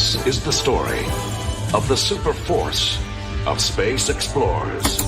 This is the story of the super force of space explorers.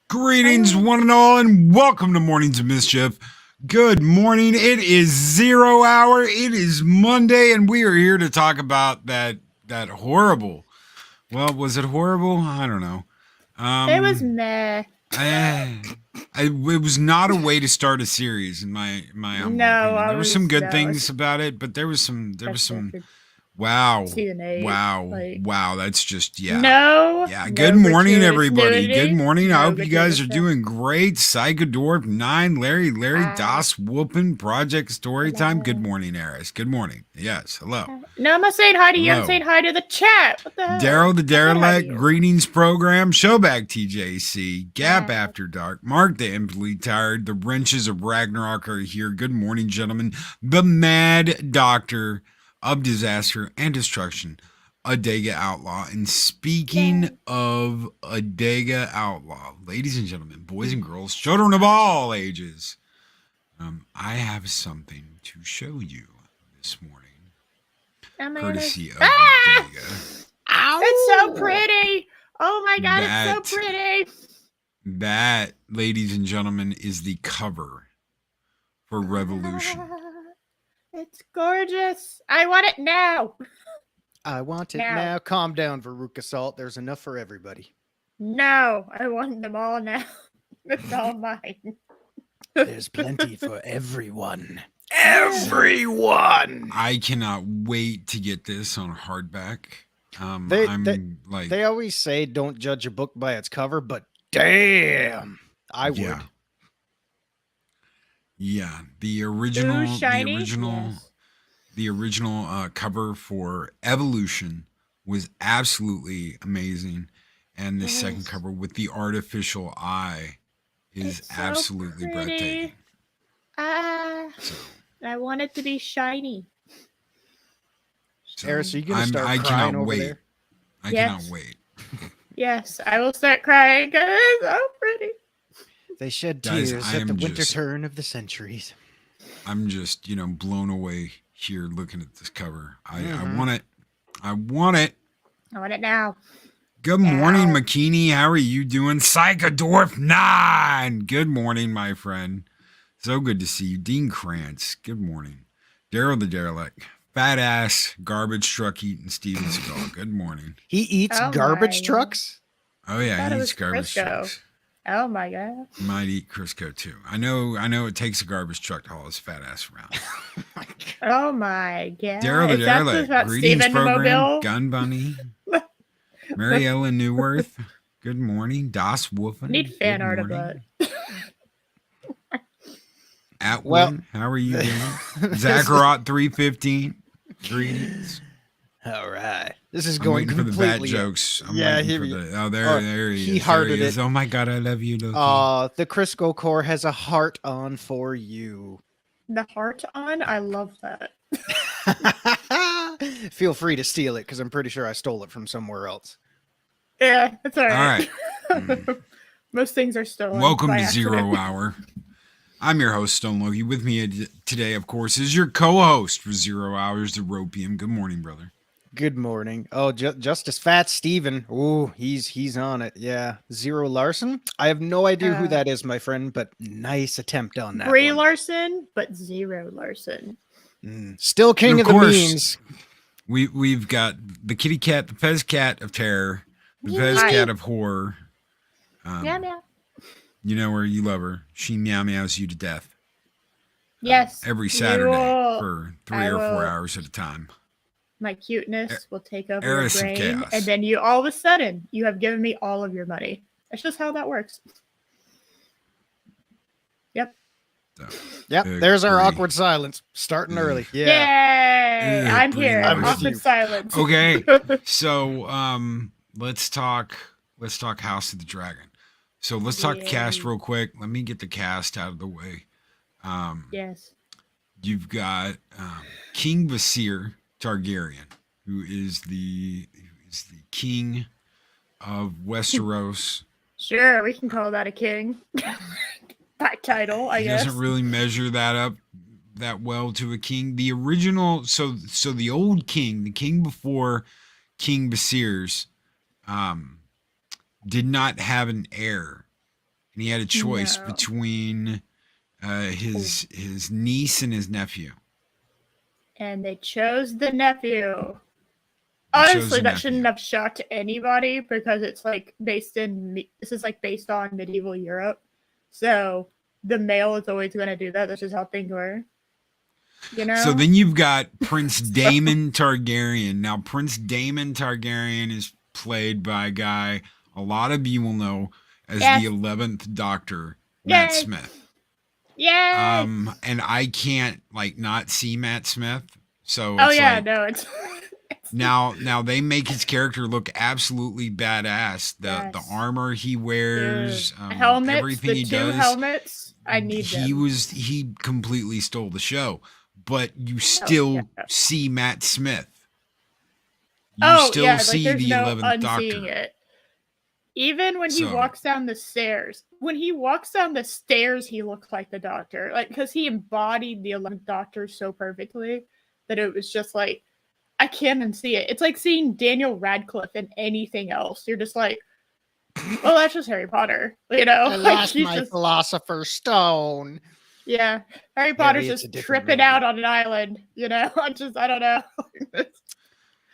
Greetings, one and all, and welcome to Mornings of Mischief. Good morning. It is 0 hour. It is Monday, and we are here to talk about that horrible. Well, was it horrible? I don't know. It was meh. It was not a way to start a series, in my humble opinion. There were some good things about it, but there was some. Wow. Wow. That's just, yeah. Good morning, everybody. Good morning. I hope you guys are doing great. Psychodorp 9, Larry, Das Whoopin, Project Storytime. Good morning, Eris. Good morning. Yes. Hello. No, I'm not saying hi to you. I'm saying hi to the chat. What the hell? Daryl the Derelict, Greetings Program, Showback TJC, Gap After Dark, Mark the Empty Tired, the Wrenches of Ragnarok are here. Good morning, gentlemen. The Mad Doctor of Disaster and Destruction, Adega Outlaw. And speaking of Adega Outlaw, ladies and gentlemen, boys and girls, children of all ages, I have something to show you this morning, courtesy of Adega. Ow! It's so pretty. Oh my God, it's so pretty. That, ladies and gentlemen, is the cover for Revolution. It's gorgeous. I want it now. I want it now. Calm down, Veruca Salt. There's enough for everybody. No, I want them all now. It's all mine. There's plenty for everyone. Everyone! I cannot wait to get this on hardback. They always say don't judge a book by its cover, but damn, I would. Yeah, the original cover for Evolution was absolutely amazing, and the second cover with the artificial eye is absolutely breathtaking. I want it to be shiny. Eris, are you gonna start crying over there? I cannot wait. Yes, I will start crying. It's so pretty. They shed Guys, tears I at the am winter just- turn of the centuries. I'm just, blown away here looking at this cover. I Mhm. want it. I want it. I want it now. Good morning, Now. McKinney. How are you doing? Psychodorf 9. Good morning, my friend. So good to see you. Dean Krantz. Good morning. Daryl the Derelict. Fat ass, garbage truck eating Steven Seagal. Good morning. He eats Oh garbage my. trucks? Oh yeah, thought it he was eats garbage Crisco. trucks. Oh my god. He might eat Crisco too. I know it takes a garbage truck to haul his fat ass around. Oh my god. Daryl the Is that Derelict. about Greetings Steven program. Mobile? Gun Bunny. Mary Ellen Newworth. Good morning. Das Wolfen. Need fan Good art of morning. that. Atwood, Well, how are you doing? Zakarot 315. Greetings. All right. This is I'm going waiting for the bad completely. jokes. I'm Yeah, waiting here for we- the. Oh, there he he is. hearted There he is. it. Oh my God, I love you, Loki. The Crisco Core has a heart on for you. The heart on? I love that. Feel free to steal it because I'm pretty sure I stole it from somewhere else. Yeah, it's all All right. right. Most things are stolen. Welcome by to accident. Zero Hour. I'm your host, Stone Loki. With me today, of course, is your co-host for 0 Hours, the Ropium. Good morning, brother. Good morning. Oh, Justice Fat Steven. Ooh, he's on it. Yeah. Zero Larson. I have no idea who that is, my friend, but nice attempt on that Brie one. Larson, but Zero Larson. Still king And of of the course, memes. We've got the kitty cat, the Fez cat of terror, the Fez Hi. cat of horror. Yeah, yeah. You know her, you love her. She meow meows you to death Yes. every you Saturday will- for 3 I or 4 will- hours at a time. My cuteness will take over your Heiress of brain, chaos. and then you all of a sudden you have given me all of your money. That's just how that works. Yep. So, Yep. There's our agree. awkward silence. Starting early. Yeah. Yay! Yeah, I'm here. Brie I'm Larson. awkward silence. Okay. So let's talk House of the Dragon. So let's talk cast Yay. real quick. Let me get the cast out of the way. Yes. You've got King Visir Targaryen, who is the king of Westeros. Sure, we can call that a king. That title, I He guess. doesn't really measure that up that well to a king. The original, so the old king, the king before King Visir's, did not have an heir, and he had a choice No. between his niece and his nephew. And they chose the nephew. They chose Honestly, the that nephew. shouldn't have shocked anybody because it's like based on medieval Europe. So the male is always going to do that. That's just how things were. You know? So then you've got Prince Daemon Targaryen. Now, Prince Daemon Targaryen is played by a guy a lot of you will know as Yes. the 11th Doctor, Matt Yay. Smith. Yay! And I can't not see Matt Smith. So Oh it's yeah, like, no, it's now they make his character look absolutely badass. The Yes. armor he wears, helmets. everything The he two does. helmets. I need them. He completely stole the show, but you still yeah. see Matt Smith. You still see there's the no 11th unseeing Doctor. it. Even when he So- walks down the stairs, he looked like the Doctor, like because he embodied the 11th Doctor so perfectly that it was just like I can't unsee it. It's like seeing Daniel Radcliffe in anything else. You're just like, well, that's just Harry Potter, you know? I Like, lost he's my just- Philosopher's Stone. yeah, Harry Potter's it's a just different tripping movie. out on an island, you know? I don't know.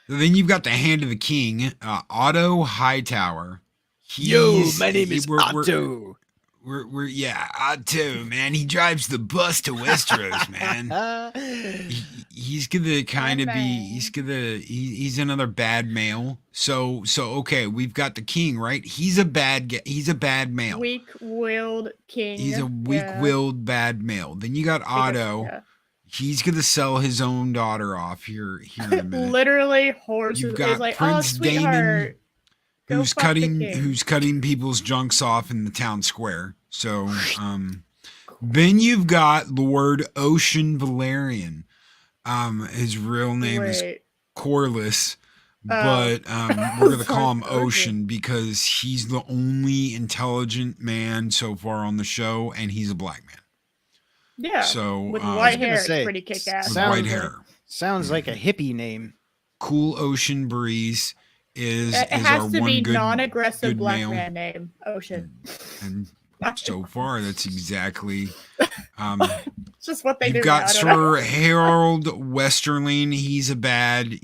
So then you've got the Hand of the King, Otto Hightower. We're Otto. Otto, man. He drives the bus to Westeros, man. He's gonna kind of be. He's another bad male. So okay, we've got the king, right? He's a bad male. Weak-willed king. He's a yeah. weak-willed bad male. Then you got Otto. Yeah. He's gonna sell his own daughter off here in a minute. Literally, horses. You've got He's like, Prince oh, Daemon, sweetheart. Go who's fuck the king." cutting people's junks off in the town square. So then you've got Lord Ocean Valerian. His real name is Wait. Corlys, but we're going to call him Ocean. Ocean because he's the only intelligent man so far on the show, and he's a black man. Yeah. So with I white was gonna hair, say, it's pretty kick ass. with Sounds white like- hair. Sounds like a hippie name. Cool Ocean Breeze is It is has our to one be good non-aggressive black male. man name. Ocean. And so far, that's exactly. It's just what they do. You've got now, I don't know. Sir Harold Westerling. He's a bad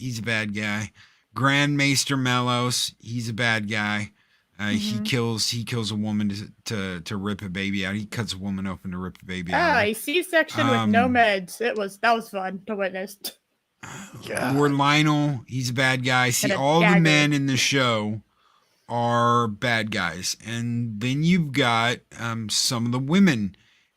guy. Grand Maester Mellos. He's a bad guy. He kills a woman to rip a baby out. He cuts a woman open to rip a baby out. A C-section with no meds. That was fun to witness. Lord Lionel. He's a bad guy. See, And a all the dagger. men in the show are bad guys, and then you've got some of the women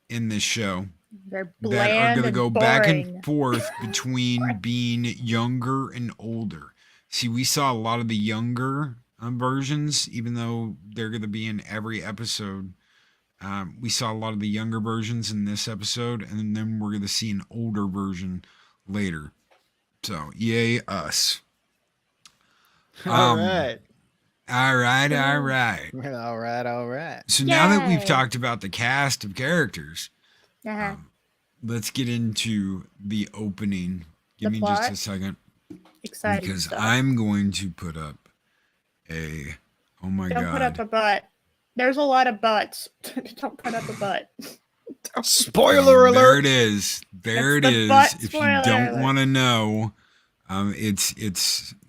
in this show They're that are bland going to and go boring. back and forth between being younger and older. See, we saw a lot of the younger versions, even though they're going to be in every episode. We saw a lot of the younger versions in this episode, and then we're going to see an older version later. So, yay us. All right. All right, all right. All right. All right. So now that we've Yay. talked about the cast of characters, Uh-huh. let's get into the opening. Give The me just plot? a second, Exciting because stuff. I'm going to put up a. Oh my Don't put up god! a butt. There's a lot of butts. Don't put up a butt. Spoiler There alert. it is. There That's it the is. butt If you spoiler don't alert. want to know, it's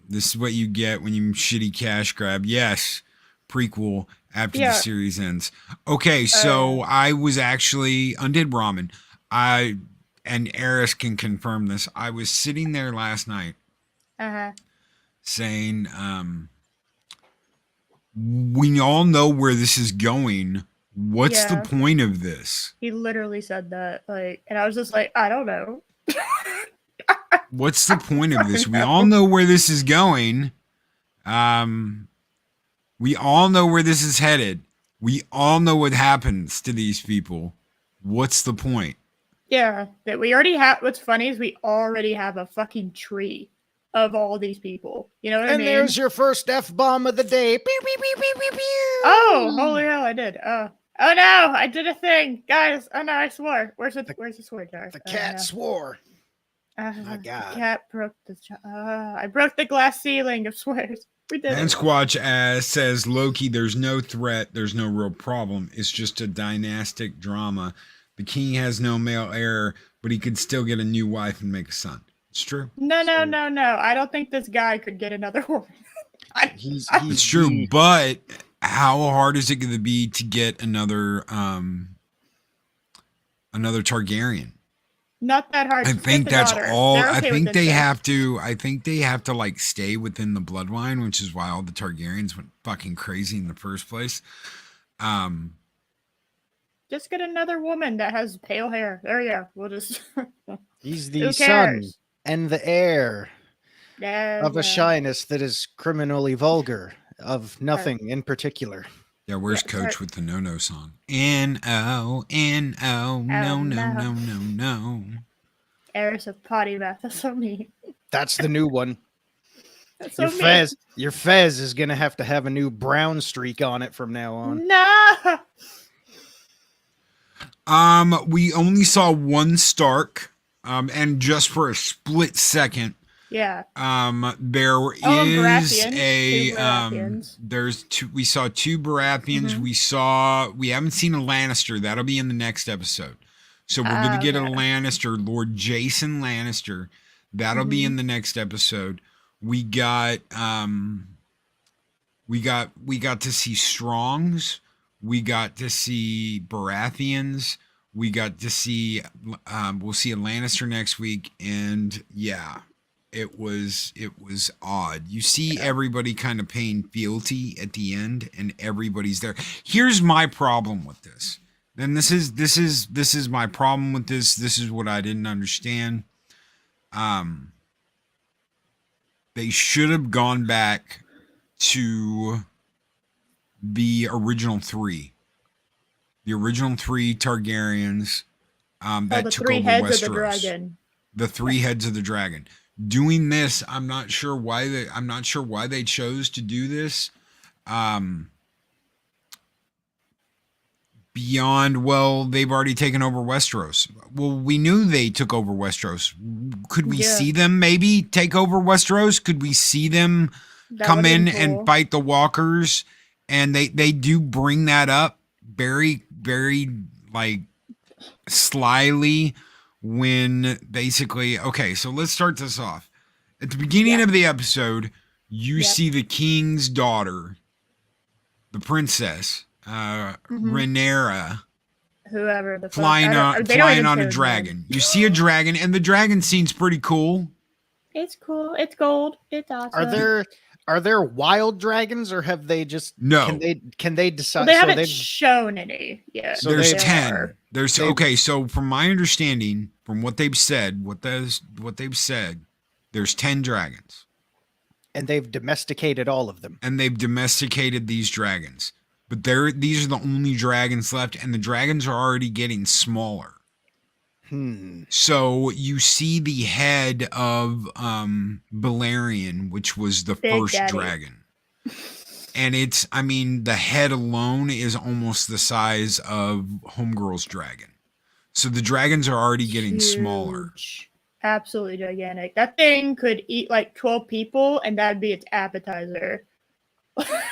this is what you get when you shitty cash grab. Yes, prequel after the Yeah. series ends. Okay, so I was actually undid ramen. And Eris can confirm this. I was sitting there last night Uh-huh. saying, we all know where this is going. What's the Yeah. point of this? He literally said that. And I was just like, I don't know. What's the point of this? We all know where this is going. We all know where this is headed. We all know what happens to these people. What's the point? Yeah, that we already have. What's funny is we already have a fucking tree of all these people. You know what I And mean? there's your first F-bomb of the day. Pew, pew, pew, pew, pew, pew. Oh, holy hell! I did. Oh no! I did a thing, guys. Oh no! I swore. Where's the sword jar? The Oh, cat no. swore. My My God. The cat broke the. I broke the glass ceiling of swears. We did. And it. Squatch says, Loki, there's no threat. There's no real problem. It's just a dynastic drama. The king has no male heir, but he could still get a new wife and make a son. It's true. No. I don't think this guy could get another woman. He's It's true, but how hard is it going to be to get another Targaryen? Not that hard. I Just think get the that's daughter. all. They're I okay think with they incest. have to. I think they have to like stay within the bloodline, which is why all the Targaryens went fucking crazy in the first place. Just get another woman that has pale hair. There you go. We'll just. He's Who the son cares? and the heir Yeah, of yeah. a shyness that is criminally vulgar, of nothing in particular. Yeah, where's Yeah, Coach sorry. with the no song? N-O, N-O, no, no. Eris of potty mouth. That's so mean. That's the new one. That's so Your mean. Fez is gonna have to have a new brown streak on it from now on. No. We only saw one Stark, and just for a split second, Yeah. there and is Baratheon. a Two Baratheons. there's two. We saw two Baratheons. Mhm. We haven't seen a Lannister. That'll be in the next episode. So we're gonna get a Okay. Lannister, Lord Jason Lannister. That'll be Mhm. in the next episode. We got we got to see Strongs. We got to see Baratheons. We got to see we'll see a Lannister next week, and yeah, it was odd. You see everybody kind of paying fealty at the end, and everybody's there. Here's my problem with this. And this is my problem with this. This is what I didn't understand. They should have gone back to the original three. The original three Targaryens that the took three over heads Westeros. of the dragon. The three heads of the dragon doing this, I'm not sure why they chose to do this. Beyond, well, they've already taken over Westeros. Well, we knew they took over Westeros. Could we Yeah. see them maybe take over Westeros? Could we see them That come would've been in and cool. fight the walkers? And they do bring that up very, very like slyly when basically, okay, so let's start this off. At the beginning Yeah. of the episode, you Yep. see the king's daughter, the princess, Rhaenyra, Whoever the fuck. flying I don't- on they don't flying even on say a her dragon. name. You see a dragon, and the dragon seems pretty cool. It's cool. It's gold. It's awesome. Are there wild dragons, or have they just No. can they decide? Well, they so haven't they've- shown any yet. So There's they 10. are. There's they- okay. So from my understanding, from what they've said, there's 10 dragons, and they've domesticated all of them. and they've domesticated these dragons. But these are the only dragons left, and the dragons are already getting smaller. So you see the head of Balerion, which was the Big first Daddy. dragon. And the head alone is almost the size of Homegirl's dragon. So the dragons are already getting smaller. Huge. Absolutely gigantic. That thing could eat like 12 people, and that'd be its appetizer.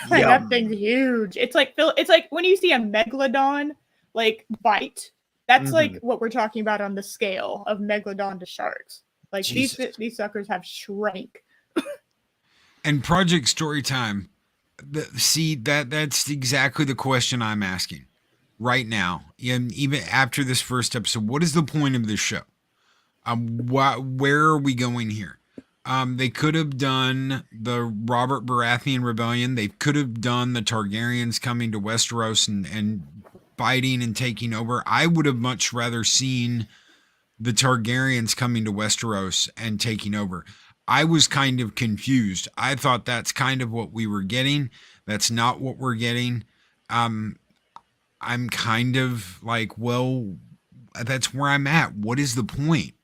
Like, that thing's huge. It's like when you see a megalodon like bite. That's like what we're talking about on the scale of megalodon to sharks. Like these suckers have shrank. And Project Storytime, that's exactly the question I'm asking right now. And even after this first episode, what is the point of this show? Where are we going here? They could have done the Robert Baratheon rebellion. They could have done the Targaryens coming to Westeros and fighting and taking over. I would have much rather seen the Targaryens coming to Westeros and taking over. I was kind of confused. I thought that's kind of what we were getting. That's not what we're getting. I'm kind of like, well, that's where I'm at. What is the point?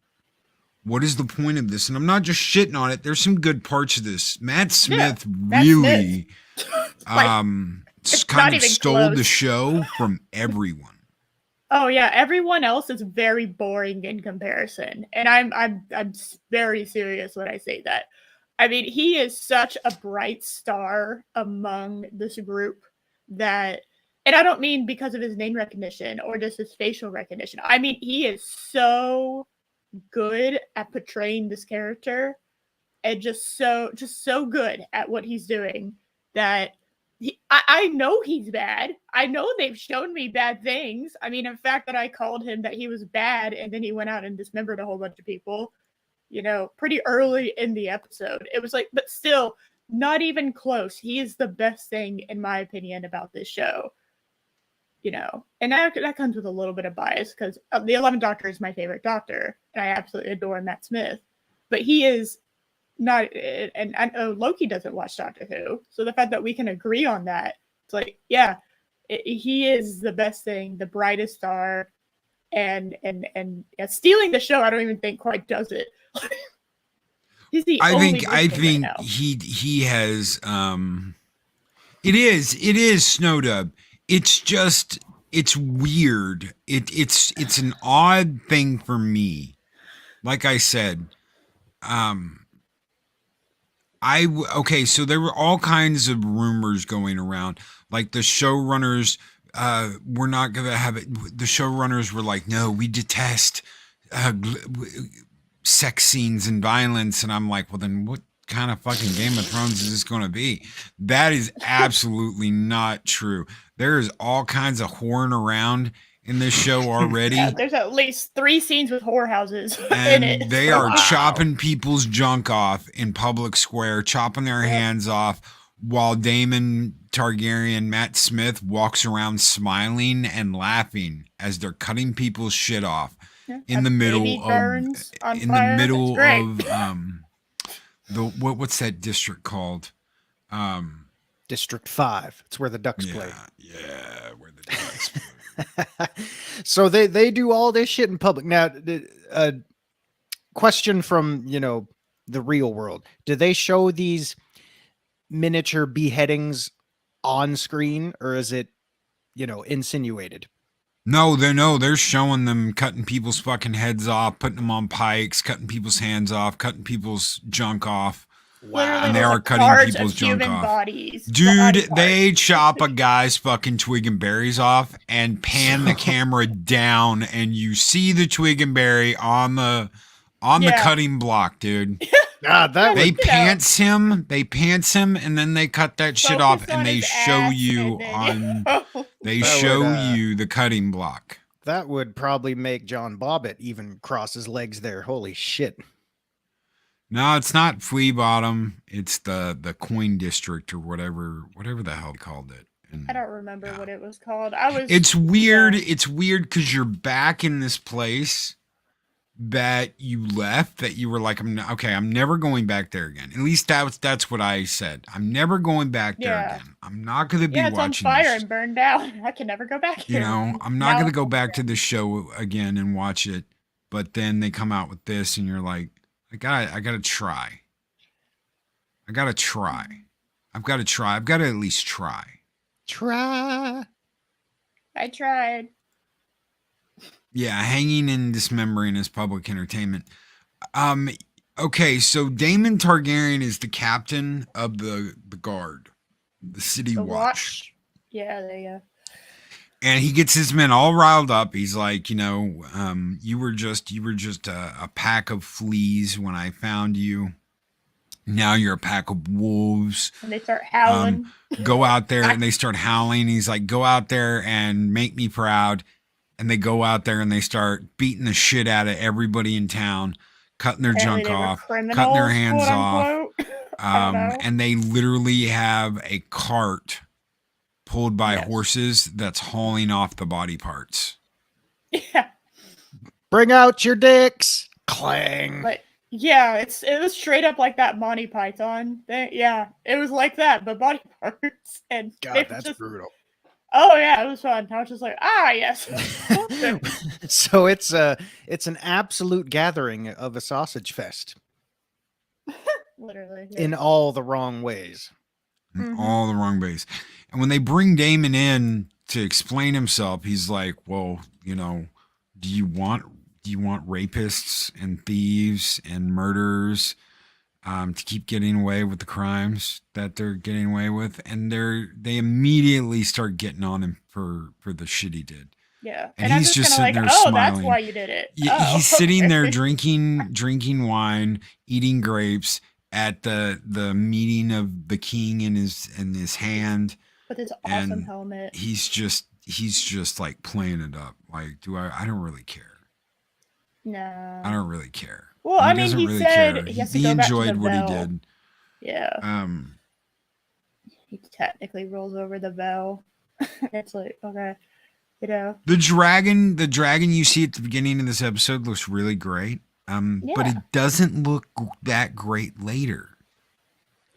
What is the point of this? And I'm not just shitting on it. There's some good parts of this. Matt Smith really kind of stole the show from everyone. Oh yeah, everyone else is very boring in comparison, and I'm very serious when I say that. I mean, he is such a bright star among this group that, and I don't mean because of his name recognition or just his facial recognition. I mean, he is so good at portraying this character, and just so good at what he's doing that. I know he's bad. I know they've shown me bad things. I mean, in fact, that I called him that he was bad, and then he went out and dismembered a whole bunch of people, pretty early in the episode. It was like, but still, not even close. He is the best thing, in my opinion, about this show. And that comes with a little bit of bias, because the 11th Doctor is my favorite Doctor, and I absolutely adore Matt Smith. But he is not, and I know Loki doesn't watch Doctor Who, so the fact that we can agree on that, it's like, yeah, he is the best thing, the brightest star, and stealing the show. I don't even think quite does it. He's the only good thing right now. he has it is Snowdub. It's just, it's weird. It's an odd thing for me. Like I said, so there were all kinds of rumors going around, like the showrunners were not going to have it. The showrunners were like, no, we detest sex scenes and violence. And I'm like, well, then what kind of fucking Game of Thrones is this going to be? That is absolutely not true. There is all kinds of whoring around in this show already. Yeah, there's at least 3 scenes with whorehouses And in it. they are chopping people's junk off in public square, chopping their hands off, while Daemon Targaryen, Matt Smith, walks around smiling and laughing as they're cutting people's shit off in the middle of what's that district called? District 5. It's where the Ducks play. Yeah, where the Ducks play. So they do all this shit in public. Now, question from, the real world, do they show these miniature beheadings on screen, or is it, insinuated? No, they're showing them cutting people's fucking heads off, putting them on pikes, cutting people's hands off, cutting people's junk off. Literally, And they there's, are like, cutting parts people's of junk human off. bodies. Dude, body they parts. chop a guy's fucking twig and berries off and pan the camera down, and you see the twig and berry on the Yeah. cutting block, dude. Ah, that They would, pants him, and then they cut that shit off, Focus on and they his show ass, you and then, on they That show would, you the cutting block. that would probably make John Bobbitt even cross his legs there. Holy shit. No, it's not Flea Bottom. It's the Coin District or whatever the hell they called it. And I don't remember yeah. what it was called. It's weird. Yeah. It's weird because you're back in this place that you left, that you were like, I'm never going back there again. At least that's what I said. I'm never going back there Yeah. again. I'm not going to be Yeah, it's on watching fire this. and burned down. I can never go back You here. know, I'm not Now going to it's go on back fire. to the show again and watch it. But then they come out with this, and you're like, I gotta try. I gotta try. I've got to try. I've got to at least try. Try. I tried. Yeah, hanging and dismembering is public entertainment. Okay, so Daemon Targaryen is the captain of the guard, the city The watch. Yeah, there you go. And he gets his men all riled up. He's like, you were just a pack of fleas when I found you. Now you're a pack of wolves. And they start howling. Go out there, and they start howling. He's like, go out there and make me proud. And they go out there and they start beating the shit out of everybody in town, cutting their Apparently junk they were off, criminals, cutting their hands quote, off. unquote. I don't know. And they literally have a cart pulled by Yes. horses that's hauling off the body parts. Yeah. Bring out your dicks. Clang. But yeah, it was straight up like that Monty Python thing. Yeah, it was like that, but body parts. And they God, were that's just, brutal. oh yeah, it was fun. I was just like, yes. So it's an absolute gathering of a sausage fest Literally. Yeah. in all the wrong ways. Mhm. All the wrong base. And when they bring Damon in to explain himself, he's like, well, do you want rapists and thieves and murderers to keep getting away with the crimes that they're getting away with? And they immediately start getting on him for the shit he did. Yeah. And I'm he's just kinda sitting there that's smiling. why you did it. Yeah, Oh, he's sitting there okay. drinking wine, eating grapes at the meeting of the king in his hand. With his awesome and helmet. He's just like playing it up. Like, I don't really care. No. I don't really care. Well, I mean, doesn't he really said care. he has to He go back to enjoyed the what bell. he did. Yeah. He technically rolls over the bell. It's like, okay. The dragon you see at the beginning of this episode looks really great. But Yeah. it doesn't look that great later.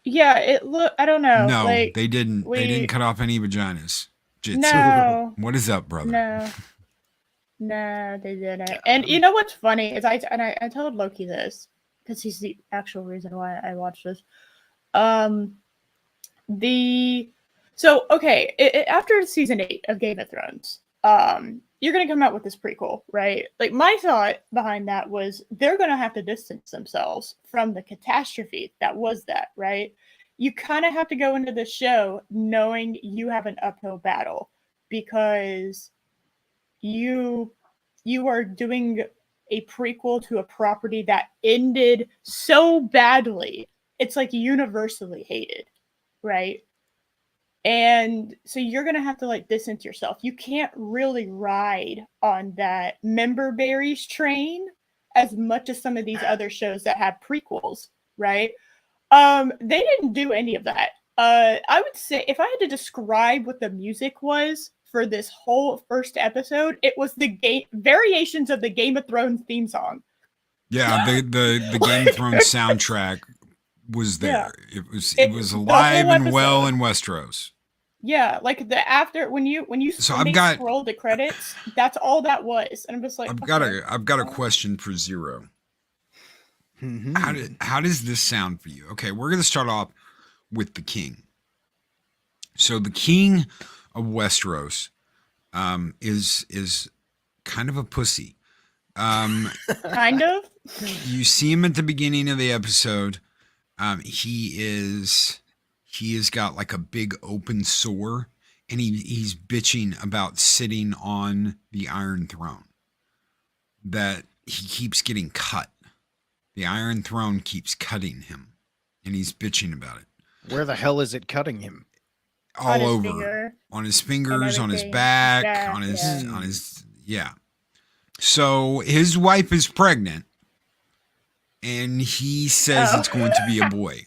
Yeah, I don't know. No, like, they didn't. They we- didn't cut off any vaginas. Jitsu. No. What is up, brother? No, they didn't. And you know what's funny is I told Loki this because he's the actual reason why I watched this. After season 8 of Game of Thrones, you're gonna come out with this prequel, right? Like, my thought behind that was they're gonna have to distance themselves from the catastrophe that was that, right? You kind of have to go into the show knowing you have an uphill battle because you are doing a prequel to a property that ended so badly. It's like universally hated, right? And so you're going to have to like distance yourself. You can't really ride on that member berries train as much as some of these other shows that have prequels, right? They didn't do any of that. I would say if I had to describe what the music was for this whole first episode, it was the variations of the Game of Thrones theme song. Yeah, the Game of Thrones soundtrack was there. Yeah. It was alive whole and well episode. in Westeros. Yeah, like when you So scroll the credits, that's all that was, and I'm just like, I've got a question for Zero. How does this sound for you? Okay, we're going to start off with the king. So the king of Westeros is kind of a pussy. Kind of. You see him at the beginning of the episode. He has got like a big open sore, and he's bitching about sitting on the Iron Throne. That he keeps getting cut. The Iron Throne keeps cutting him, and he's bitching about it. Where the hell is it cutting him? All over, on his fingers, on his back, on his yeah. So his wife is pregnant, and he says it's going to be a boy.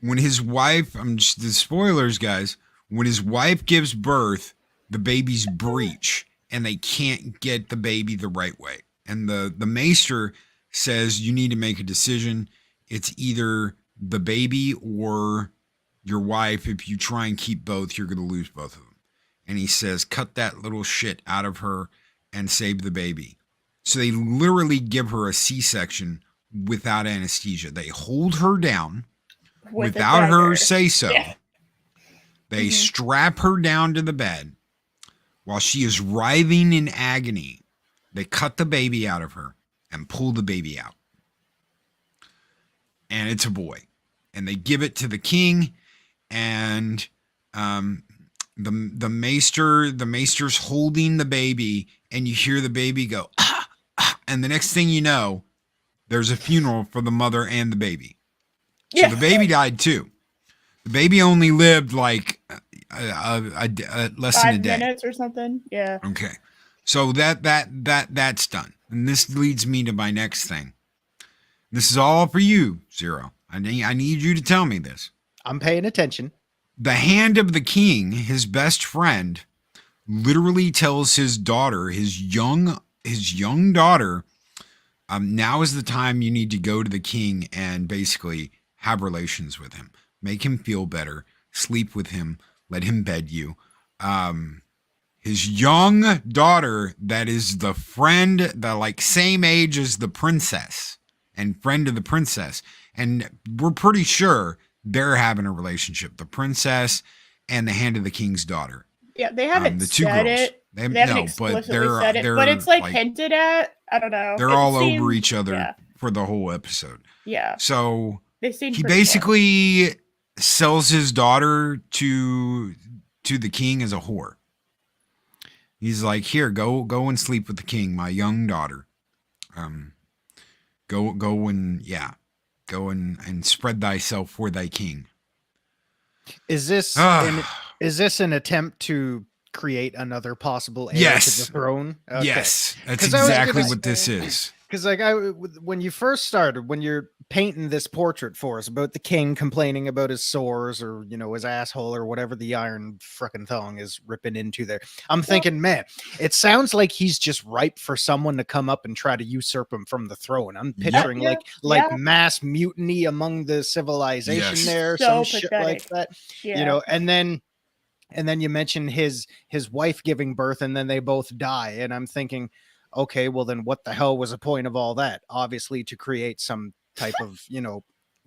When his wife, the spoilers, guys. When his wife gives birth, the baby's breech, and they can't get the baby the right way. And the maester says you need to make a decision. It's either the baby or your wife. If you try and keep both, you're going to lose both of them. And he says, cut that little shit out of her and save the baby. So they literally give her a C-section without anesthesia. They hold her down without her say so. Yeah. They strap her down to the bed while she is writhing in agony. They cut the baby out of her and pull the baby out. And it's a boy. And they give it to the king, and the maester's holding the baby, and you hear the baby go, ah, ah, and the next thing you know, there's a funeral for the mother and the baby. So the baby died too. The baby only lived like less than a day. 5 minutes or something. Yeah. Okay. So that's done. And this leads me to my next thing. This is all for you, Zero. I need you to tell me this. I'm paying attention. The hand of the king, his best friend, literally tells his daughter, his young daughter, now is the time you need to go to the king and basically have relations with him. Make him feel better. Sleep with him. Let him bed you. His young daughter, that is the friend, the like same age as the princess and friend of the princess. And we're pretty sure they're having a relationship. The princess and the hand of the king's daughter. Yeah, they haven't the two said girls. it. They haven't explicitly said it, but it's like hinted at. I don't know. They're all over each other for the whole episode. Yeah. So he basically sells his daughter to the king as a whore. He's like, here, go and sleep with the king, my young daughter. Go and spread thyself for thy king. Is this an attempt to create another possible heir to the throne? Okay. Yes, that's exactly what this is. Because when you first started, when you're painting this portrait for us about the king complaining about his sores or his asshole or whatever the iron frickin' thong is ripping into there, I'm thinking, man, it sounds like he's just ripe for someone to come up and try to usurp him from the throne. I'm picturing mass mutiny among the civilization there, some shit like that. Yeah. And then you mention his wife giving birth, and then they both die, and I'm thinking, okay, well then what the hell was the point of all that? Obviously to create some type of,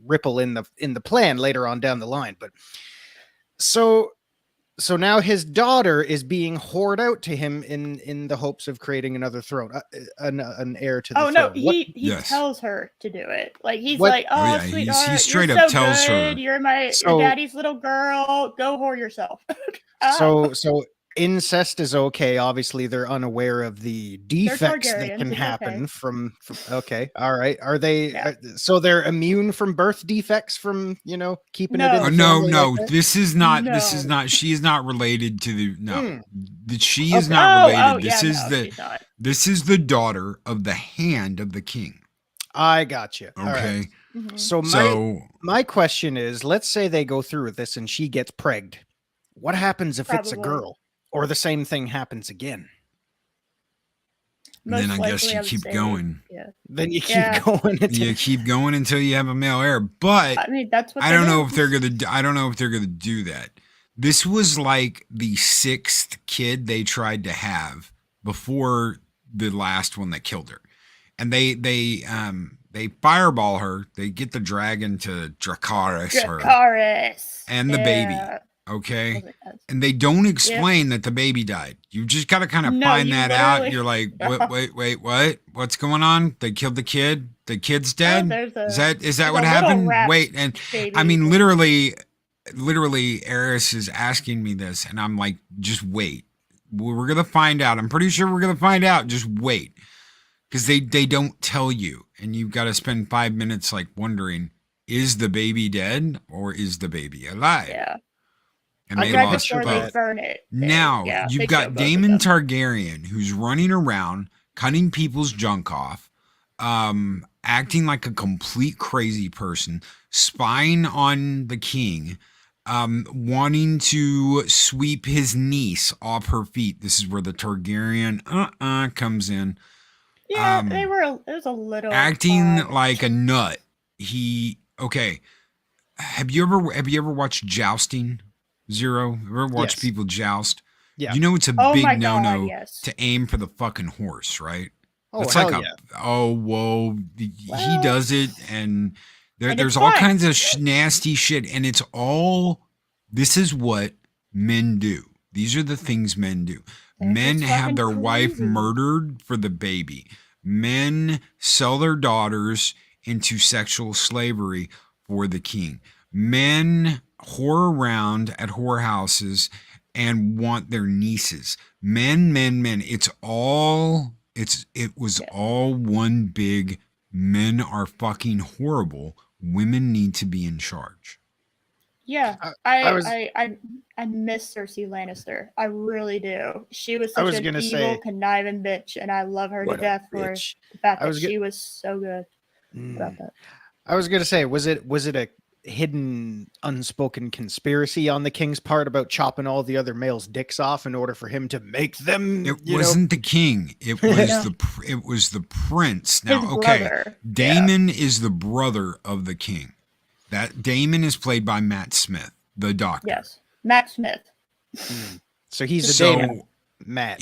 ripple in the plan later on down the line. But so now his daughter is being whored out to him in the hopes of creating another throne, an heir to the throne. Oh no, he tells her to do it. Like he's like, sweetheart, he straight up tells her, you're your daddy's little girl. Go whore yourself. So incest is okay. Obviously, they're unaware of the defects that can happen from. Okay, all right. Are they? So they're immune from birth defects from keeping it in. No. Like this is not. No. This is not. She is not related to the. No, she is not related. This is the daughter of the hand of the king. I got you. Okay. Right. Mm-hmm. So my question is, let's say they go through with this and she gets pregged. What happens if it's a girl? Or the same thing happens again? Then I guess you keep going. Yeah. Then you keep going. You keep going until you have a male heir. But I mean, that's what I don't know if they're gonna do that. This was like the 6th kid they tried to have before the last one that killed her. and they fireball her. They get the dragon to Dracarys her Dracarys. and the baby. Okay. And they don't explain that the baby died. You just got to kind of find that out. You're like, wait, what? What's going on? They killed the kid. The kid's dead. Is that what happened? Wait, and I mean, literally, Eris is asking me this, and I'm like, just wait. We're gonna find out. I'm pretty sure we're gonna find out. Just wait, because they don't tell you, and you've got to spend 5 minutes like wondering, is the baby dead or is the baby alive? Yeah. And they lost both. Now you've got Daemon Targaryen, who's running around cutting people's junk off, acting like a complete crazy person, spying on the king, wanting to sweep his niece off her feet. This is where the Targaryen comes in. Yeah, it was a little acting like a nut. Have you ever watched jousting? Zero? Ever watch people joust? Yeah. You know it's a big no-no to aim for the fucking horse, right? Oh, it's hell like he does it, and and there's all kinds of nasty shit, and this is what men do. These are the things men do. Men have their wife murdered for the baby. Men sell their daughters into sexual slavery for the king. Men whore around at whorehouses and want their nieces. Men. It was all one big, men are fucking horrible. Women need to be in charge. Yeah, I miss Cersei Lannister. I really do. She was such an evil, conniving bitch, and I love her to death for the fact that she was so good about that. I was gonna say, was it a hidden, unspoken conspiracy on the king's part about chopping all the other males' dicks off in order for him to make them? It wasn't the king. It was the prince. Now, Daemon is the brother of the king. That Daemon is played by Matt Smith, the doctor. Yes, Matt Smith. So he's a Daemon. Matt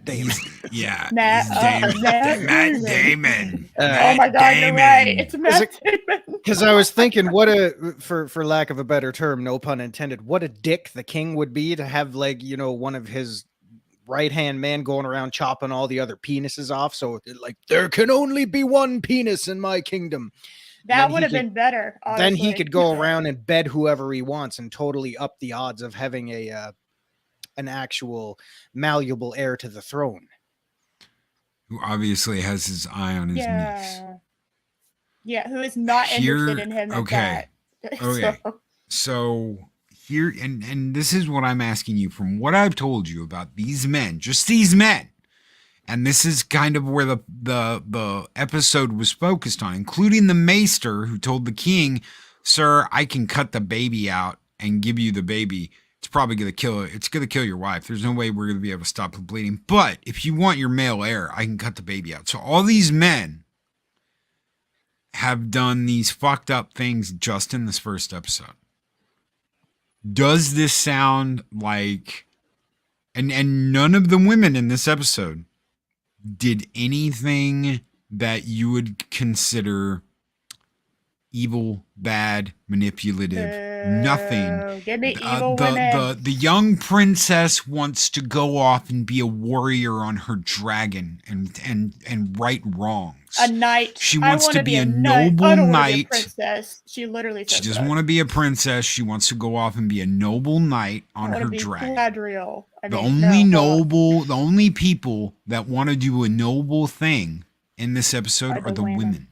Damon. Matt Damon. Oh my God, you're right. It's Matt Damon. Because I was thinking, for lack of a better term, no pun intended, what a dick the king would be to have, like, one of his right-hand man going around chopping all the other penises off. So, like, there can only be one penis in my kingdom. That would have been better. Honestly. Then he could go around and bed whoever he wants and totally up the odds of having an actual malleable heir to the throne. Who obviously has his eye on his niece. Yeah, who is not interested in him. Okay. So here, and this is what I'm asking you from what I've told you about these men, just these men. And this is kind of where the episode was focused on, including the maester who told the king, "Sir, I can cut the baby out and give you the baby. It's probably going to kill it. It's going to kill your wife. There's no way we're going to be able to stop the bleeding. But if you want your male heir, I can cut the baby out." So all these men have done these fucked up things just in this first episode. Does this sound like, and none of the women in this episode did anything that you would consider evil, bad, manipulative, nothing. Give me evil women. The young princess wants to go off and be a warrior on her dragon and right wrongs. A knight. She wants to be a noble knight. Princess. She literally says she doesn't want to be a princess. She wants to go off and be a noble knight on her dragon. The only people that want to do a noble thing in this episode are the women.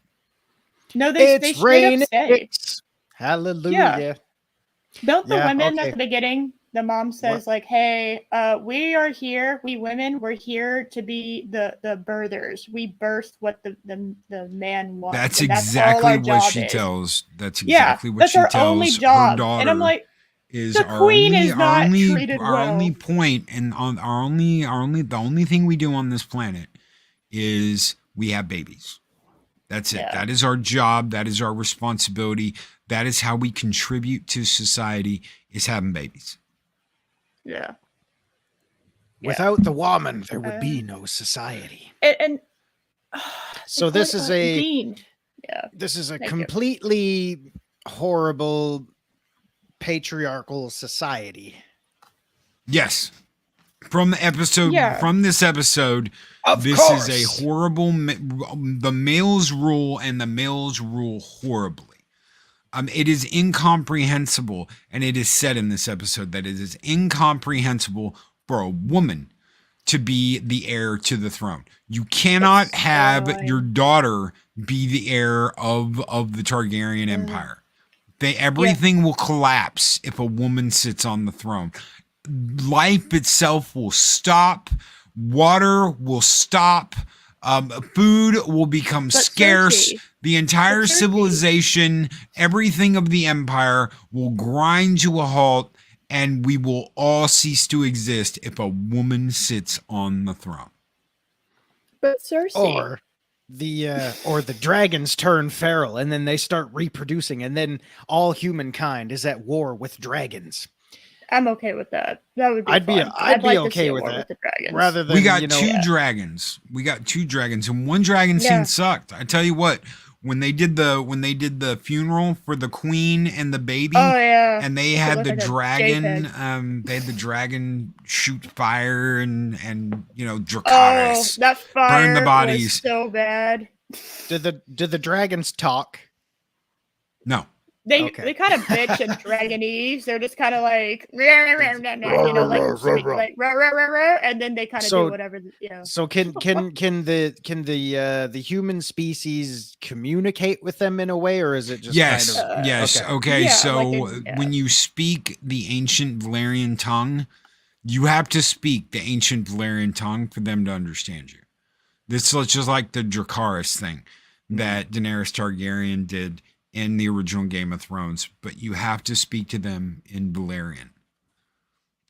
No, they straight up say. Hallelujah. Yeah. Don't the women at the beginning, the mom says, like, "Hey, we are here. We women, we're here to be the birthers. We birth what the man wants." That's exactly what she tells. That's exactly what that's she her tells only job. her daughter. And I'm like, is the queen is not treated our well. only point, and the only thing we do on this planet is we have babies. That's it. Yeah. That is our job. That is our responsibility. That is how we contribute to society, is having babies. Yeah. Without the woman, there would be no society. And So Like, this what, is a Dean. Yeah. this is a Thank you. completely horrible patriarchal society. Yes. From the episode, Yeah. from this episode, Of this course. is a horrible. The males rule, and the males rule horribly. It is incomprehensible, and it is said in this episode that it is incomprehensible for a woman to be the heir to the throne. You cannot It's have fine. your daughter be the heir of the Targaryen Empire. Everything will collapse if a woman sits on the throne. Life itself will stop. Water will stop. Food will become But scarce. Cersei- The entire but Cersei- civilization, everything of the empire will grind to a halt, and we will all cease to exist if a woman sits on the throne. But Cersei. Or the dragons turn feral and then they start reproducing, and then all humankind is at war with dragons. I'm okay with that. That would be I'd be fun. I'd be like to okay see a with war that. the dragons. Rather than We got you know, two dragons. We got two dragons, and one dragon Yeah. scene sucked. I tell you what, when they did the funeral for the queen and the baby, Oh yeah. and they It had looked the like a dragon, JPEG. they had the dragon shoot fire and you know Oh, Dracarys. that fire Burn the bodies. was so bad. did the dragons talk? No. They Okay. kind of bitch and dragonese. They're just kind of like, you know, like, sweet, like rah, rah, rah, rah, and then they kind of So- do whatever, you know. So can the human species communicate with them in a way, or is it just Yes. kind of Yes. okay. Okay. Yeah, So like in- yeah. when you speak the ancient Valerian tongue, you have to speak the ancient Valerian tongue for them to understand you. This is just like the Dracarys thing that Daenerys Targaryen did in the original Game of Thrones, but you have to speak to them in Valerian.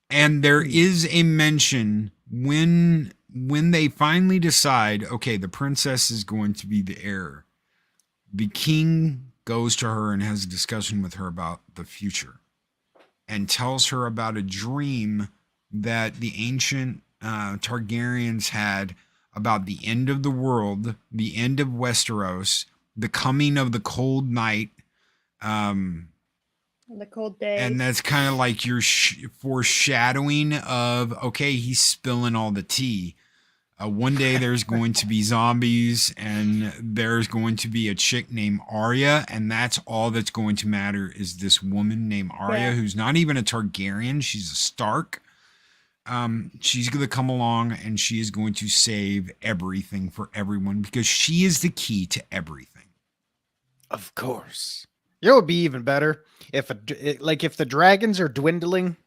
And there is a mention when they finally decide, okay, the princess is going to be the heir, the king goes to her and has a discussion with her about the future and tells her about a dream that the ancient Targaryens had about the end of the world, the end of Westeros, the coming of the cold night, On the cold days. and that's kind of like your foreshadowing of, okay, he's spilling all the tea. One day there's going to be zombies, and there's going to be a chick named Arya, and that's all that's going to matter is this woman named Arya, Yeah. who's not even a Targaryen, she's a Stark. She's going to come along, and she is going to save everything for everyone because she is the key to everything. Of course. You know, it would be even better if if the dragons are dwindling.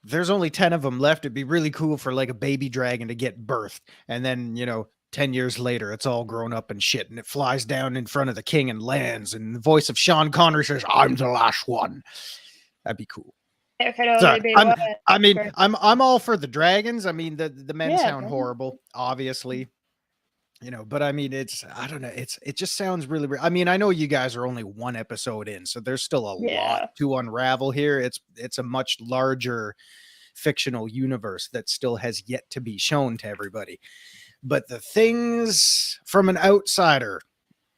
There's only 10 of them left. It'd be really cool for like a baby dragon to get birthed, and then 10 years later, it's all grown up and shit, and it flies down in front of the king and lands, and the voice of Sean Connery says, "I'm the last one." That'd be cool. Okay, no, Sorry, maybe I'm- what? I mean, Sure. I'm all for the dragons. I mean, the men Yeah, sound dragons. horrible, obviously, but I mean, I don't know. It just sounds really weird. I mean, I know you guys are only one episode in, so there's still a Yeah. lot to unravel here. It's a much larger fictional universe that still has yet to be shown to everybody. But the things from an outsider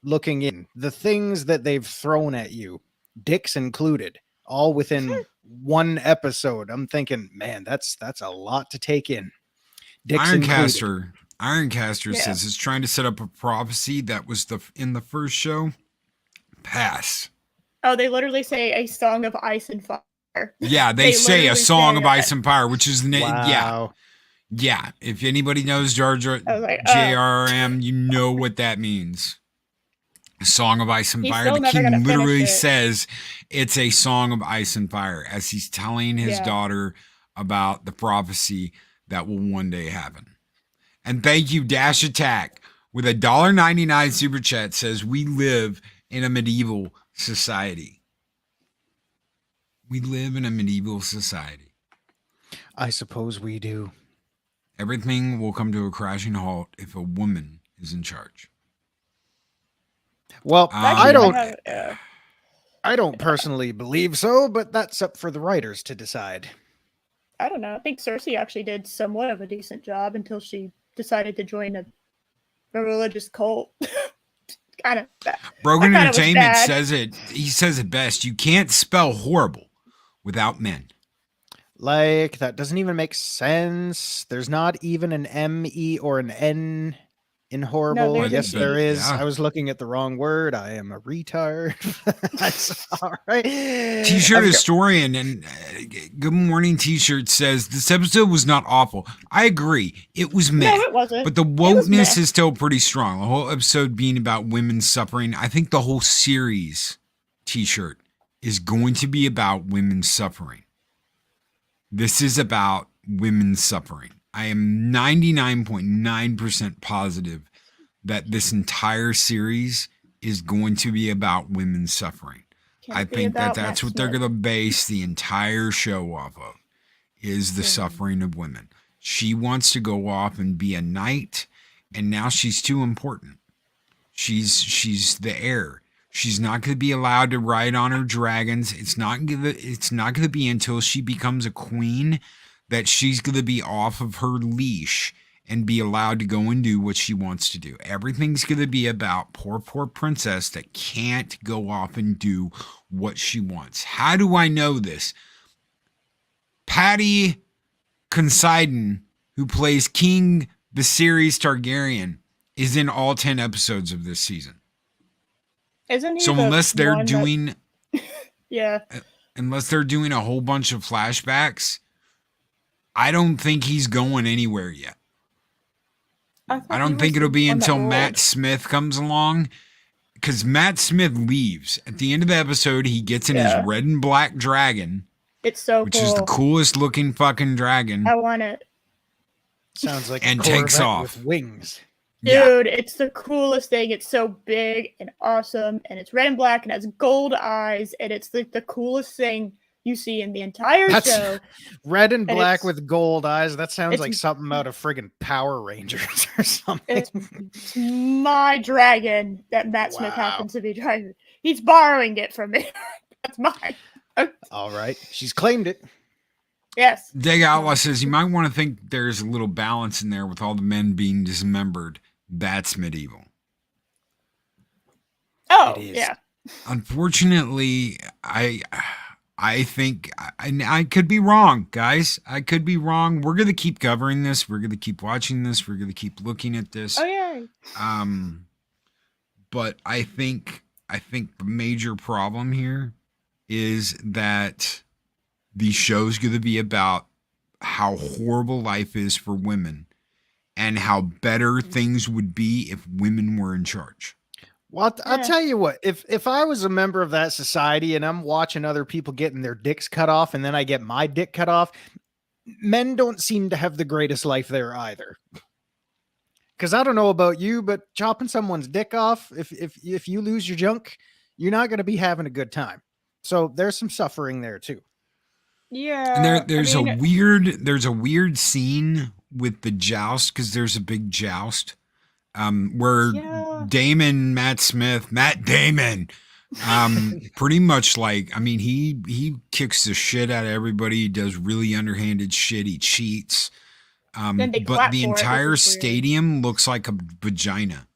looking in, the things that they've thrown at you, dicks included, all within one episode, I'm thinking, man, that's a lot to take in. Dicks included. Ironcaster Yeah. says it's trying to set up a prophecy that was in the first show. Pass. Oh, they literally say a song of ice and fire. Yeah, they They say a literally song say of that. Ice and Fire, which is the name. Yeah, Wow. yeah. If anybody knows I was like, oh. JRM, you know what that means. A song of Ice and He's Fire. still The never king gonna finish literally it. says it's a song of ice and fire as he's telling his Yeah. daughter about the prophecy that will one day happen. And thank you, Dash Attack, with a $1.99 super chat says we live in a medieval society. We live in a medieval society. I suppose we do. Everything will come to a crashing halt if a woman is in charge. Well, I I don't personally believe so, but that's up for the writers to decide. I don't know. I think Cersei actually did somewhat of a decent job until she decided to join a religious cult. kind of Brogan that kinda was Entertainment bad. says it. He says it best. You can't spell horrible without men. Like, that doesn't even make sense. There's not even an M-E or an N in horrible. there's Yes, an there E. is. Yeah. I was looking at the wrong word. I am a retard. That's all right. T-shirt I've got- historian and Good Morning T-shirt says this episode was not awful. I agree. It was meh. No, it wasn't. But the was meh. wokeness is still pretty strong. The whole episode being about women suffering. I think the whole series T-shirt is going to be about women suffering. This is about women suffering. I am 99.9% positive that this entire series is going to be about women suffering. Can I it be think that about that's Matt what they're Smith? going to base the entire show off of, is the suffering of women. She wants to go off and be a knight, and now she's too important. She's the heir. She's not going to be allowed to ride on her dragons. It's not going to be until she becomes a queen that she's going to be off of her leash and be allowed to go and do what she wants to do. Everything's going to be about poor princess that can't go off and do what she wants. How do I know this? Patty Considine, who plays King Viserys Targaryen, is in all 10 episodes of this season. Isn't he So the unless they're one that- doing yeah, unless they're doing a whole bunch of flashbacks, I don't think he's going anywhere yet. thought I he don't was think the it'll be one that until ruled. Matt Smith comes along, because Matt Smith leaves. At the end of the episode, he gets in Yeah. his red and black dragon, It's so which cool. is the coolest looking fucking dragon. I want it. Sounds like And a takes Corvette off. with wings. Yeah. Dude, it's the coolest thing. It's so big and awesome, and it's red and black and has gold eyes, and it's like the coolest thing you see in the entire That's show. red and And black it's- with gold eyes. That sounds it's- like something out of friggin' Power Rangers or something. It's my dragon that Matt Smith Wow. happens to be driving. He's borrowing it from me. That's mine. All right. She's claimed it. Yes. Dag Outlaw says you might want to think there's a little balance in there with all the men being dismembered. That's medieval. Oh, It is. yeah. Unfortunately, I think I could be wrong, guys. I could be wrong. We're gonna keep covering this. We're gonna keep watching this. We're gonna keep looking at this. Oh, yeah. But I think the major problem here is that the show's gonna be about how horrible life is for women and how better things would be if women were in charge. Well, I'll Yeah. tell you what, if I was a member of that society and I'm watching other people getting their dicks cut off and then I get my dick cut off, men don't seem to have the greatest life there either. Because I don't know about you, but chopping someone's dick off, if you lose your junk, you're not going to be having a good time. So there's some suffering there too. Yeah. And there's a weird scene with the joust, because there's a big joust where Yeah. Matt Damon pretty much, like, I mean, he kicks the shit out of everybody. He does really underhanded shit. He cheats. Then they But clap the for it, which entire is weird. stadium looks like a vagina.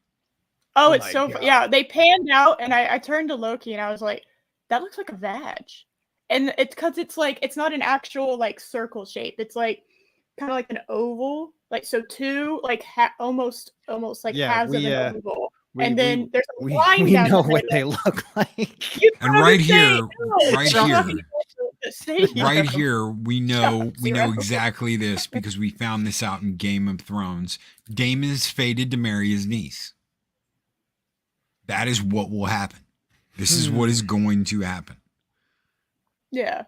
Oh, Oh it's my so God. yeah. They panned out, and I turned to Loki, and I was like, "That looks like a vag," and it's because it's like it's not an actual like circle shape. It's like kind of like an oval, like so two like almost like Yeah, halves of we, an oval, We- and then there's a we, line we down know the what middle. they look like. You And probably right say, here, "No, right it's here, not the stadium." Right here, we know Zero. exactly this because we found this out in Game of Thrones. Daemon is fated to marry his niece. That is what will happen. This is what is going to happen. Yeah,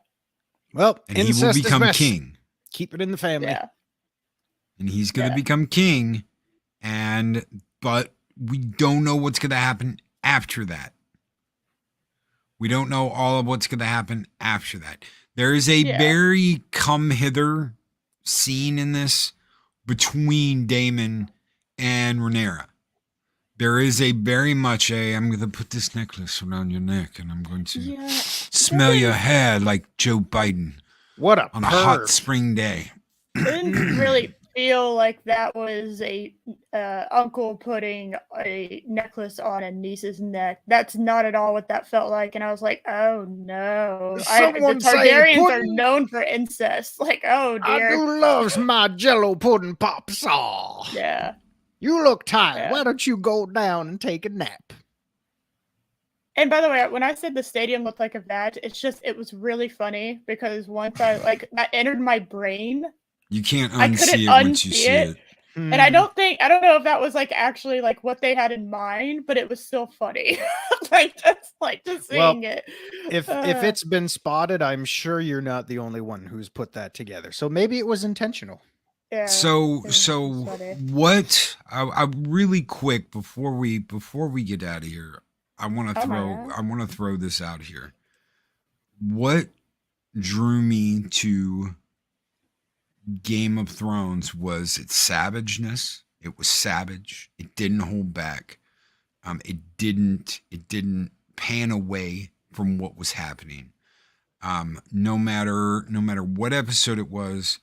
Well, And he will incest is become best. king. Keep it in the family. yeah. And he's going to Yeah. become king. But we don't know what's going to happen after that. We don't know all of what's going to happen after that. There is a Yeah. very come hither scene in this between Damon and Rhaenyra. There is a very much I'm going to put this necklace around your neck and I'm going to Yeah. smell your hair like Joe Biden What a on a hot perv. spring day. It didn't really feel like that was a uncle putting a necklace on a niece's neck. That's not at all what that felt like. And I was like, oh no. The Someone say Targaryens are pudding. known for incest. Like, oh I dear. do loves my Jello pudding pops. Aw. Yeah. You look tired. Yeah. Why don't you go down and take a nap? And by the way, when I said the stadium looked like a vat, it was really funny because once that entered my brain, You can't I couldn't unsee it once you unsee see it. it. And I don't know if that was like actually like what they had in mind, but it was still funny. Just seeing it. If it's been spotted, I'm sure you're not the only one who's put that together. So maybe it was intentional. Yeah. So funny. what? I really quick before we get out of here, I want to throw this out here. What drew me to Game of Thrones was its savageness. It was savage. It didn't hold back. It didn't pan away from what was happening. No matter what episode it was,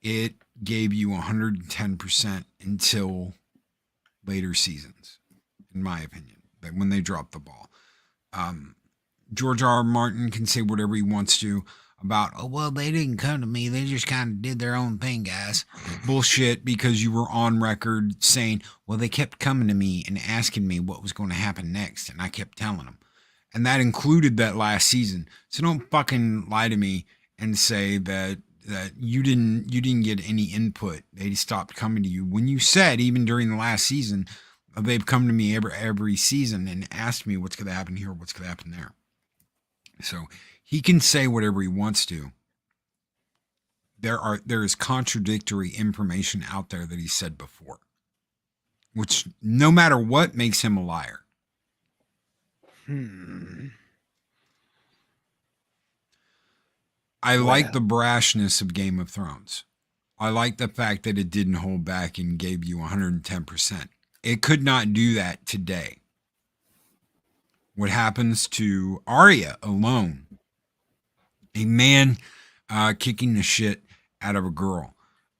it gave you 110% until later seasons, in my opinion, when they dropped the ball. George R. R. Martin can say whatever he wants to about, oh, well, they didn't come to me. They just kind of did their own thing, guys. Bullshit, because you were on record saying, well, they kept coming to me and asking me what was going to happen next, and I kept telling them. And that included that last season. So don't fucking lie to me and say that you didn't get any input. They stopped coming to you. When you said, even during the last season, they've come to me every season and asked me what's going to happen here, what's going to happen there. So he can say whatever he wants to. There is contradictory information out there that he said before, which no matter what makes him a liar. I like the brashness of Game of Thrones. I like the fact that it didn't hold back and gave you 110%. It could not do that today. What happens to Arya alone? A man kicking the shit out of a girl.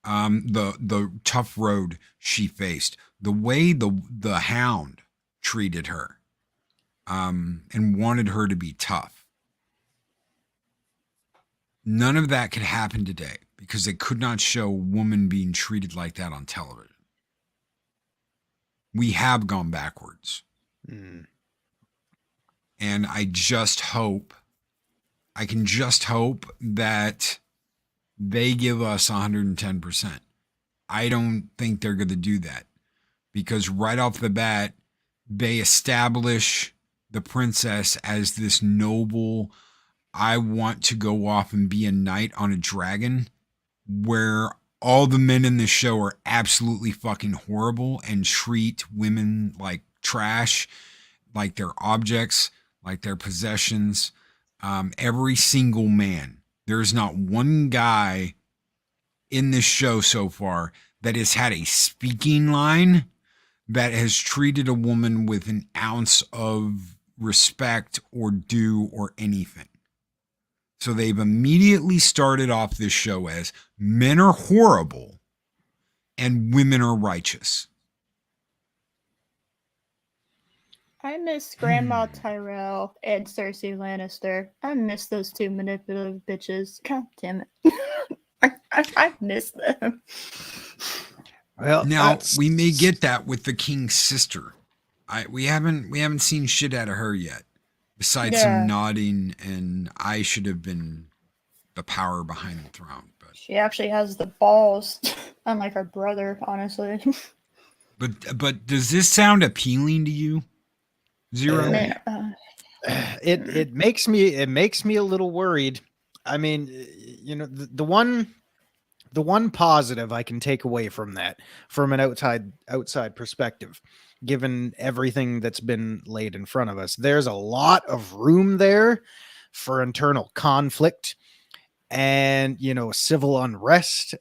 The tough road she faced. The way the Hound treated her. And wanted her to be tough. None of that could happen today because they could not show a woman being treated like that on television. We have gone backwards. And I can just hope that they give us 110%. I don't think they're going to do that because right off the bat, they establish the princess as this noble, I want to go off and be a knight on a dragon, where all the men in this show are absolutely fucking horrible and treat women like trash, like they're objects, like they're possessions. Every single man. There's not one guy in this show so far that has had a speaking line that has treated a woman with an ounce of respect or due or anything. So they've immediately started off this show as men are horrible and women are righteous. I miss Grandma Tyrell and Cersei Lannister. I miss those two manipulative bitches. God damn it. I miss them. Well, now we may get that with the King's sister. We haven't seen shit out of her yet. Besides some nodding, and I should have been the power behind the throne. But she actually has the balls, unlike her brother, honestly. But does this sound appealing to you, Zero? It makes me a little worried. I mean, you know, the one positive I can take away from that, from an outside perspective, given everything that's been laid in front of us, there's a lot of room there for internal conflict and, you know, civil unrest,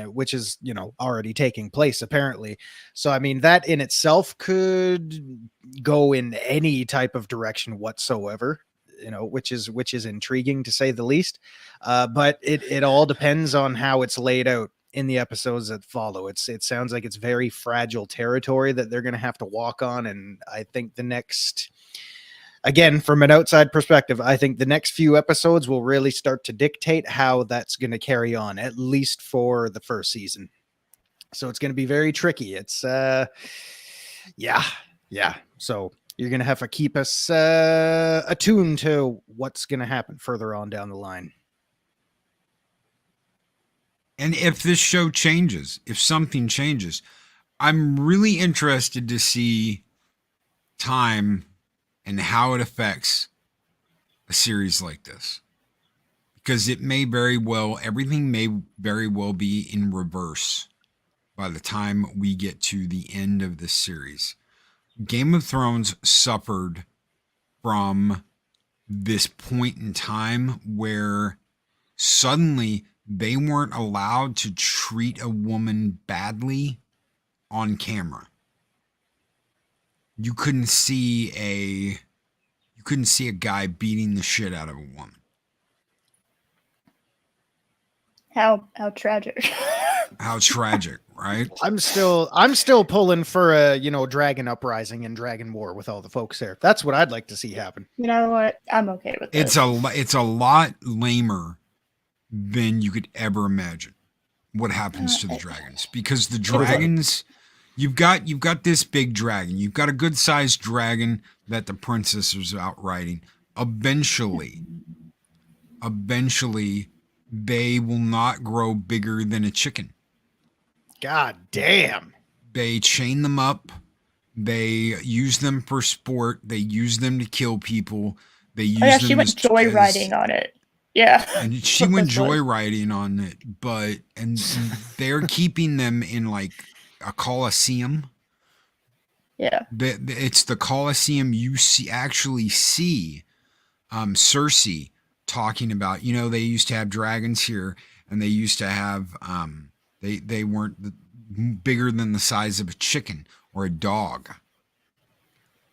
which is, you know, already taking place apparently. So, I mean, that in itself could go in any type of direction whatsoever, you know, which is intriguing to say the least. But it all depends on how it's laid out in the episodes that follow. It sounds like it's very fragile territory that they're going to have to walk on. And I think the next, again, from an outside perspective, I think the next few episodes will really start to dictate how that's going to carry on, at least for the first season. So it's going to be very tricky. It's, yeah. So you're going to have to keep us attuned to what's going to happen further on down the line. And if this show changes, if something changes, I'm really interested to see time and how it affects a series like this. Because it may very well, everything may very well be in reverse by the time we get to the end of this series. Game of Thrones suffered from this point in time where suddenly they weren't allowed to treat a woman badly on camera. You couldn't see a guy beating the shit out of a woman. How tragic. How tragic, right? I'm still pulling for a, dragon uprising and dragon war with all the folks there. That's what I'd like to see happen. You know what? I'm okay with it. It's a lot lamer than you could ever imagine what happens to the dragons, because the dragons, you've got this big dragon, you've got a good sized dragon that the princess is out riding. Eventually they will not grow bigger than a chicken. God damn. They chain them up. They use them for sport. They use them to kill people. They use them. She went joyriding on it. Yeah. And she went joyriding on it, and they're keeping them in like a coliseum. Yeah. It's the coliseum you actually see Cersei talking about. They used to have dragons here, and they used to have they weren't bigger than the size of a chicken or a dog.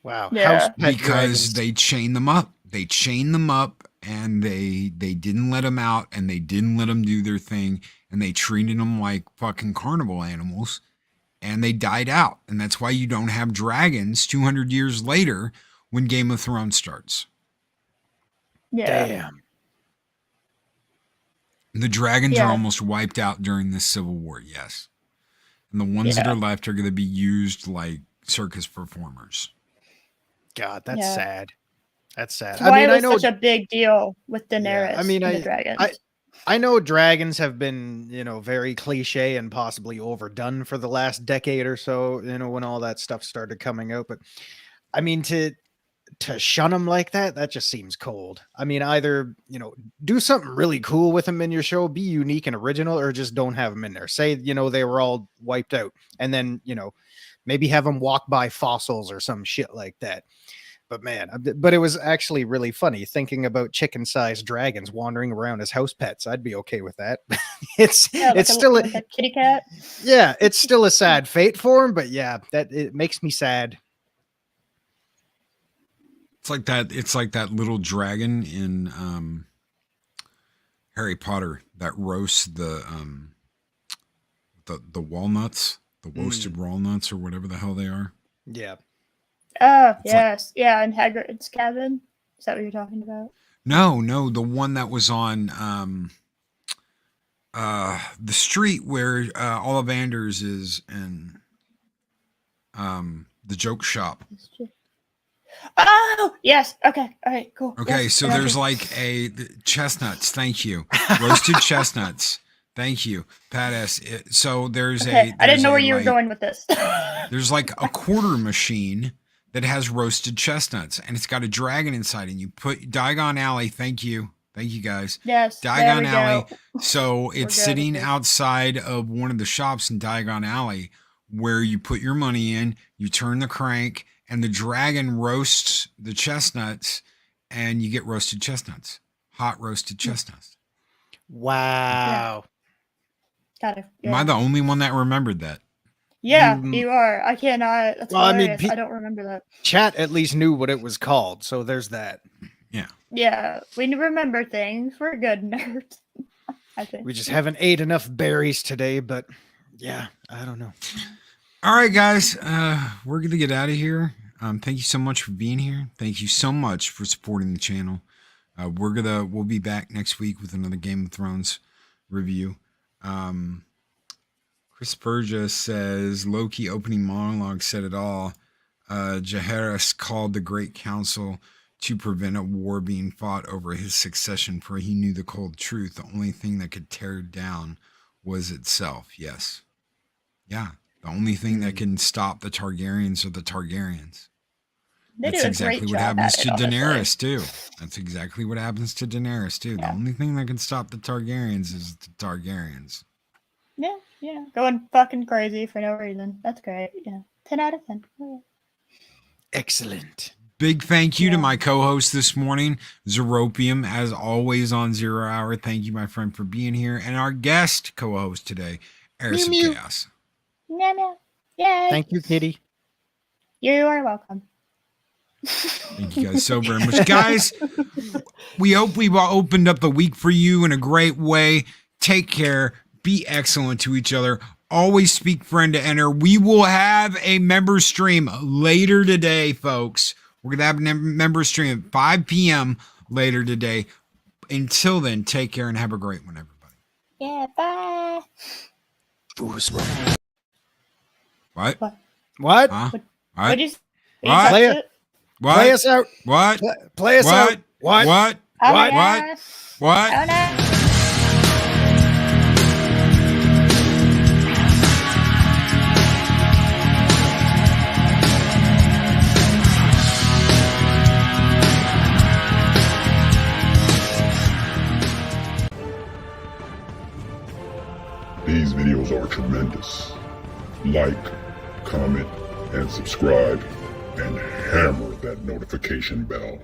Wow. Yeah. Because they chain them up. They chain them up, and they didn't let them out, and they didn't let them do their thing, and they treated them like fucking carnival animals, and they died out. And that's why you don't have dragons 200 years later when Game of Thrones starts. Yeah. Damn. The dragons are almost wiped out during this civil war, yes. And the ones that are left are going to be used like circus performers. God, that's sad. That's sad. Why it was such a big deal with Daenerys and the dragons. I know dragons have been, very cliche and possibly overdone for the last decade or so, when all that stuff started coming out. But I mean, to shun them like that just seems cold. I mean, either, do something really cool with them in your show, be unique and original, or just don't have them in there. Say, they were all wiped out, and then, maybe have them walk by fossils or some shit like that. But man, it was actually really funny thinking about chicken-sized dragons wandering around as house pets. I'd be okay with that. It's still a kitty cat. Yeah, it's still a sad fate for him, but yeah, it makes me sad. It's like that little dragon in Harry Potter that roasts the walnuts, the roasted walnuts, or whatever the hell they are. Yeah. Oh, yes. In Hagrid's cabin. Is that what you're talking about? No, the one that was on the street where Ollivanders is, and the joke shop. Oh, yes. Okay. All right, cool. Okay, yes, so there's like chestnuts. Thank you. Roasted chestnuts. Thank you, Pat S. So there's I didn't know where you were going with this. There's like a quarter machine that has roasted chestnuts, and it's got a dragon inside, and you put Diagon Alley. Thank you guys. Yes, Diagon Alley. So it's sitting outside of one of the shops in Diagon Alley where you put your money in, you turn the crank, and the dragon roasts the chestnuts, and you get roasted chestnuts, hot roasted chestnuts. Wow. Got it. Am I the only one that remembered that? Yeah, you are. I cannot. That's hilarious. I don't remember that. Chat at least knew what it was called, so there's that. Yeah. Yeah, we remember things. We're good nerds. I think We just haven't ate enough berries today, but yeah, I don't know. All right, guys, we're gonna get out of here. Thank you so much for being here. Thank you so much for supporting the channel. We'll be back next week with another Game of Thrones review. Chris Berger says Loki opening monologue said it all. Jaehaerys called the Great Council to prevent a war being fought over his succession, for he knew the cold truth. The only thing that could tear it down was itself. Yes. Yeah. The only thing that can stop the Targaryens are the Targaryens. they That's do a exactly great what job happens at to it, honestly. Daenerys, too. That's exactly what happens to Daenerys, too. The Yeah. only thing that can stop the Targaryens is the Targaryens. Yeah, going fucking crazy for no reason. That's great. Yeah, 10 out of 10. Okay. Excellent. Big thank you to Yeah. my co-host this morning, Zeropium, as always on 0 Hour. Thank you, my friend, for being here. And our guest co-host today, Eris of Mew, mew. Chaos. No. Yay. Thank you, Kitty. You are welcome. Thank you guys so very much. Guys, we hope we've opened up the week for you in a great way. Take care. Be excellent to each other. Always speak friend to enter. We will have a member stream later today, folks. We're going to have a member stream at 5 p.m. later today. Until then, take care and have a great one, everybody. Yeah, bye. What? What? Huh? What'd What? you say? What? Play Touch it. What? Play us out. What? Play us out. What? What? Oh, What? my What? gosh. What? Oh, no. These videos are tremendous. Like, comment, and subscribe, and hammer that notification bell.